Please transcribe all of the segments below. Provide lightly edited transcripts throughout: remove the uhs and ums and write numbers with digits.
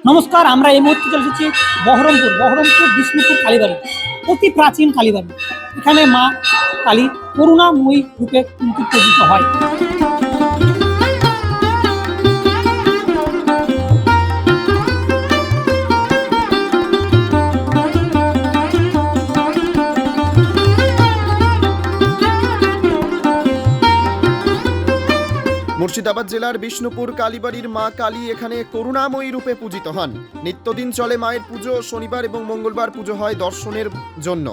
নমস্কার, আমরা এই মুহূর্তে চলে এসেছি বহরমপুর বিষ্ণুপুর কালীবাড়ি। অতি প্রাচীন কালীবাড়ি। এখানে মা কালী করুণাময়ী রূপে কিন্তু পূজিত হয়। মুর্শিদাবাদ জেলার বিষ্ণুপুর কালীবাড়ির মা কালী এখানে করুণাময়ী রূপে পূজিত হন। নিত্যদিন চলে মায়ের পুজো। শনিবার এবং মঙ্গলবার পুজো হয় দর্শনের জন্য।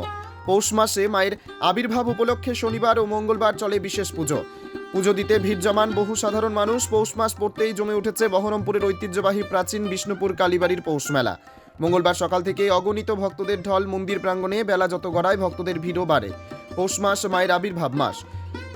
পৌষ মাসে মায়ের আবির্ভাব উপলক্ষে শনিবার ও মঙ্গলবার চলে বিশেষ পুজো। পুজো দিতে ভিড় জমান বহু সাধারণ মানুষ। পৌষ মাস পড়তেই জমে উঠেছে বহরমপুরের ঐতিহ্যবাহী প্রাচীন বিষ্ণুপুর কালীবাড়ির পৌষ মেলা। মঙ্গলবার সকাল থেকে অগণিত ভক্তদের ঢল মন্দির প্রাঙ্গণে। বেলা যত গড়ায় ভক্তদের ভিড়ও বাড়ে। পৌষ মাস মায়ের আবির্ভাব মাস।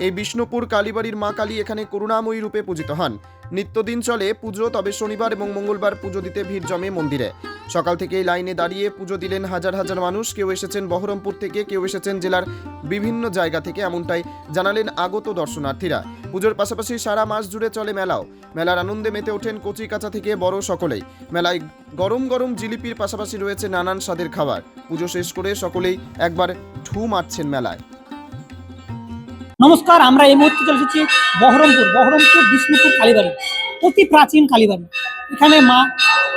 এই বিষ্ণুপুর কালীবাড়ির মা কালী এখানে করুণাময়ী রূপে পূজিত হন। নিত্যদিন চলে পুজো, তবে শনিবার এবং মঙ্গলবার পুজো দিতে ভিড় জমে মন্দিরে। সকাল থেকেই লাইনে দাঁড়িয়ে পুজো দিলেন হাজার হাজার মানুষ। কেউ এসেছেন বহরমপুর থেকে, কেউ এসেছেন জেলার বিভিন্ন জায়গা থেকে, এমনটাই জানালেন আগত দর্শনার্থীরা। পুজোর পাশাপাশি সারা মাস জুড়ে চলে মেলাও। মেলার আনন্দে মেতে ওঠেন কচি কাঁচা থেকে বড় সকলেই। মেলায় গরম গরম জিলিপির পাশাপাশি রয়েছে নানান স্বাদের খাবার। পুজো শেষ করে সকলেই একবার ঢু মারছেন মেলায়। নমস্কার, আমরা এই মুহূর্তে চলে এসেছি বহরমপুর বিষ্ণুপুর কালীবাড়ি। অতি প্রাচীন কালীবাড়ি। এখানে মা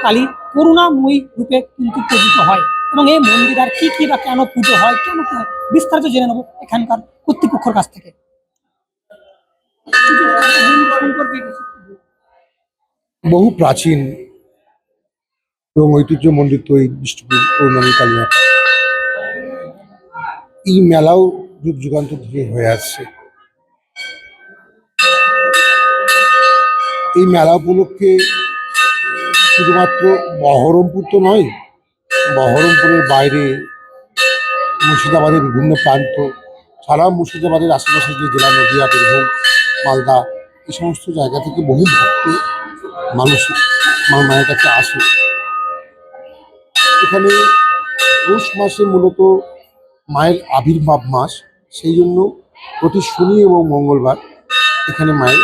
কালী করুণাময়ী রূপে কিন্তু পূজিত হয়। এবং এই মন্দির আর কি বা কেন পুজো হয়, কেন কি হয়, বিস্তারিত জেনে নেব এখানকার কর্তৃপক্ষের কাছ থেকে। বহু প্রাচীন এবং ঐতিহ্যমণ্ডিত এই বিষ্ণুপুর করুণাময়ী কালী মাতা। এই মেলাও যুগ যুগান্তর ধরে হয়ে আসছে। এই মেলা উপলক্ষে শুধুমাত্র বহরমপুর তো নয়, বহরমপুরের বাইরে মুর্শিদাবাদের বিভিন্ন প্রান্ত, সারা মুর্শিদাবাদের আশেপাশে যে জেলা নদিয়া, বীরভূম, মালদা, এই সমস্ত জায়গা থেকে বহু ভক্ত মানুষ মায়ের কাছে আসে। এখানে পৌষ মাসে মূলত মায়ের আবির্ভাব মাস, সেই জন্য প্রতি শনি এবং মঙ্গলবার এখানে মায়ের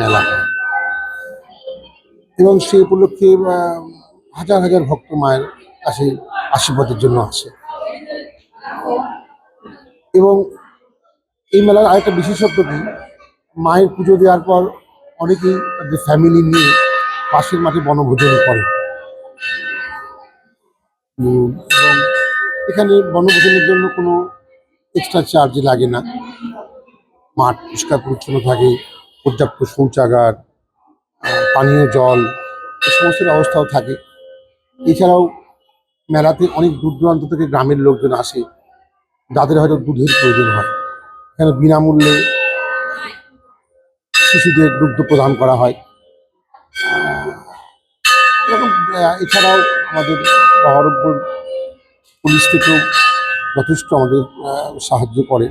মেলা হয় এবং সেই উপলক্ষে হাজার হাজার ভক্ত মায়ের কাছে আশীর্বাদের জন্য আসে। এবং এই মেলার আরেকটা বিশেষত্ব কি, মায়ের পুজো দেওয়ার পর অনেকেই তাদের ফ্যামিলি নিয়ে পাশের মাঠে বনভোজন করে। এবং এখানে বনভোজনের জন্য কোনো এক্সট্রা চার্জ লাগে না। মাঠ পরিষ্কার পরিচ্ছন্ন থাকে, পর্যাপ্ত শৌচাগার, পানীয় জল, এই সমস্ত ব্যবস্থাও থাকে। এছাড়াও মেলাতে অনেক দূর দূরান্ত থেকে গ্রামের লোকজন আসে, যাদের হয়তো দুধের প্রয়োজন হয়। এখানে বিনামূল্যে শিশুদের দুগ্ধ প্রদান করা হয়। এরকম এছাড়াও আমাদের বহরমপুর পুলিশ থেকেও যথেষ্ট আমাদের সাহায্য করে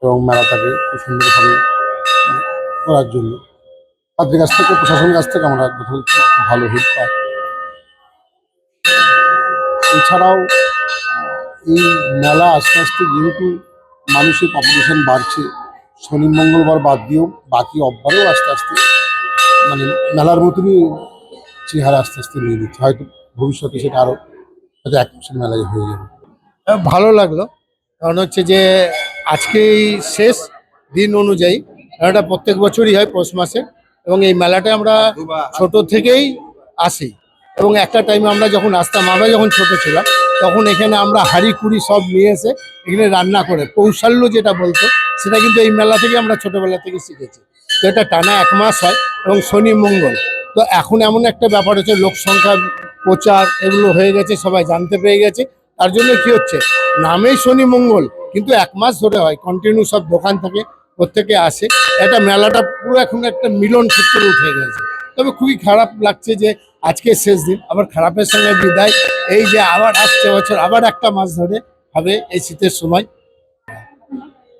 এবং মেলাটাকে খুব সুন্দরভাবে করার জন্য তাদের কাছ থেকে, প্রশাসনের কাছ থেকে আমরা যথেষ্ট ভালো হেল্প পাই। এছাড়াও এই মেলা আস্তে আস্তে যেহেতু মানুষের পপুলেশন বাড়ছে, শনি মঙ্গলবার বাদ দিয়েও বাকি অববারেও আস্তে আস্তে মানে মেলার মতনই চেহারা আস্তে আস্তে নিয়ে নিচ্ছে। হয়তো ভবিষ্যতে সেটা আরও হয়তো 1 মাসের মেলায় হয়ে যাবে। ভালো লাগলো, কারণ হচ্ছে যে আজকে এই শেষ দিন অনুযায়ী মেলাটা প্রত্যেক বছরই হয় পৌষ মাসে, এবং এই মেলাটা আমরা ছোট থেকেই আসি। এবং একটা টাইমে আমরা যখন আসতাম, আমরা যখন ছোট ছিলাম, তখন এখানে আমরা হাঁড়ি কুড়ি সব নিয়ে এসে এখানে রান্না করে কৌশল্য যেটা বলতো, সেটা কিন্তু এই মেলা থেকে আমরা ছোটবেলা থেকে শিখেছি। তো এটা টানা 1 মাস হয় এবং শনি মঙ্গল। তো এখন এমন একটা ব্যাপার হচ্ছে, লোক সংখ্যা প্রচার এগুলো হয়ে গেছে, সবাই জানতে পেরে গেছে। তার জন্য কি হচ্ছে, নামেই শনি মঙ্গল, কিন্তু 1 মাস ধরে হয় কন্টিনিউ, সব দোকান থেকে প্রত্যেকে আসে। একটা মেলাটা পুরো এখন একটা মিলন ক্ষেত্রে উঠে গেছে। তবে খুবই খারাপ লাগছে যে আজকে শেষ দিন, আবার খারাপের সঙ্গে বিদায়। এই যে আবার আসছে বছর আবার 1 মাস ধরে হবে এই শীতের সময়।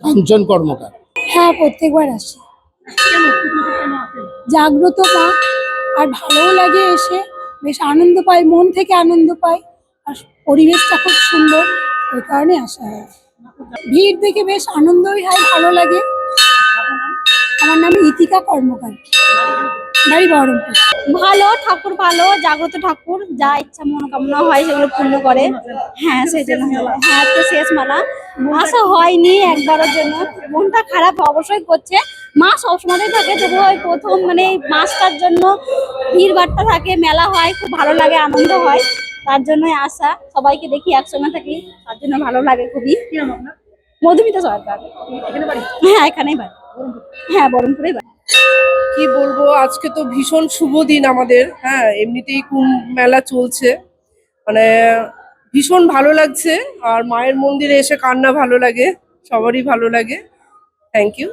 কাঞ্চন কর্মকার। হ্যাঁ, প্রত্যেকবার আসি। জাগ্রত মা, আর ভালোও লাগে এসে, বেশ আনন্দ পাই, মন থেকে আনন্দ পাই, আর পরিবেশটা খুব সুন্দর, ওই কারণে আসা হয়। ভিড় দেখে বেশ আনন্দই হয়, ভালো লাগে। আমার নাম ইতিকা কর্মকার, বাড়ি বহরমপুর। ভালো, ঠাকুর ভালো, জাগ্রত ঠাকুর, যা ইচ্ছা মনোকামনা হয় সেগুলো পূর্ণ করে। হ্যাঁ সেই জন্য হ্যাঁ তো শেষ মেলা, আসা হয়নি একবারের জন্য, মনটা খারাপ অবশ্যই করছে। মা সবসময় থাকে, তবু ওই প্রথম মানে এই মাসটার জন্য ভিড় ভাট্টা থাকে, মেলা হয়, খুব ভালো লাগে, আনন্দ হয়, তার জন্যই আসা। সবাইকে দেখি একসঙ্গে থাকি, তার জন্য ভালো লাগে খুবই। কি নাম আপনার? মধুমিতা সরকার। এখানে বাড়ি? হ্যাঁ এখানেই বাড়ি। হ্যাঁ বহরমপুরেই বাড়ি। কি বলবো, আজকে তো ভীষণ শুভ দিন আমাদের। হ্যাঁ, এমনিতেই কুম্ভ মেলা চলছে, মানে ভীষণ ভালো লাগছে। আর মায়ের মন্দিরে এসে কান্না ভালো লাগে, সবারই ভালো লাগে। Thank you.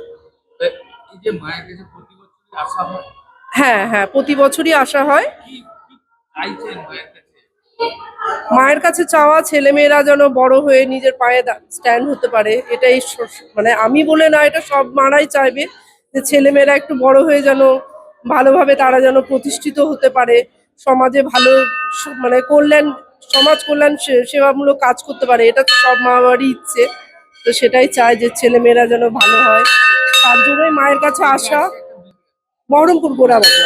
এই যে মায়ের কাছে প্রতি বছরই আসা হয়, হ্যাঁ হ্যাঁ, প্রতি বছরই আসা হয়। কি চাইছেন মায়ের কাছে? মায়ের কাছে চাওয়া ছেলেমেয়েরা যেন বড় হয়ে নিজের পায়ে স্ট্যান্ড হতে পারে, এটাই মানে আমি বলে না, এটা সব মারাই চাইবে যে ছেলেমেয়েরা একটু বড় হয়ে যেন ভালোভাবে তারা যেন প্রতিষ্ঠিত হতে পারে, সমাজে ভালো মানে কল্যাণ, সমাজ কল্যাণ সেবামূলক কাজ করতে পারে। এটা তো সব মা বাবারই ইচ্ছে, তো সেটাই চায় যে ছেলেমেয়েরা যেন ভালো হয়, তার জন্যই মায়ের কাছে আসা। বহরমপুর গোড়াবাড়ি।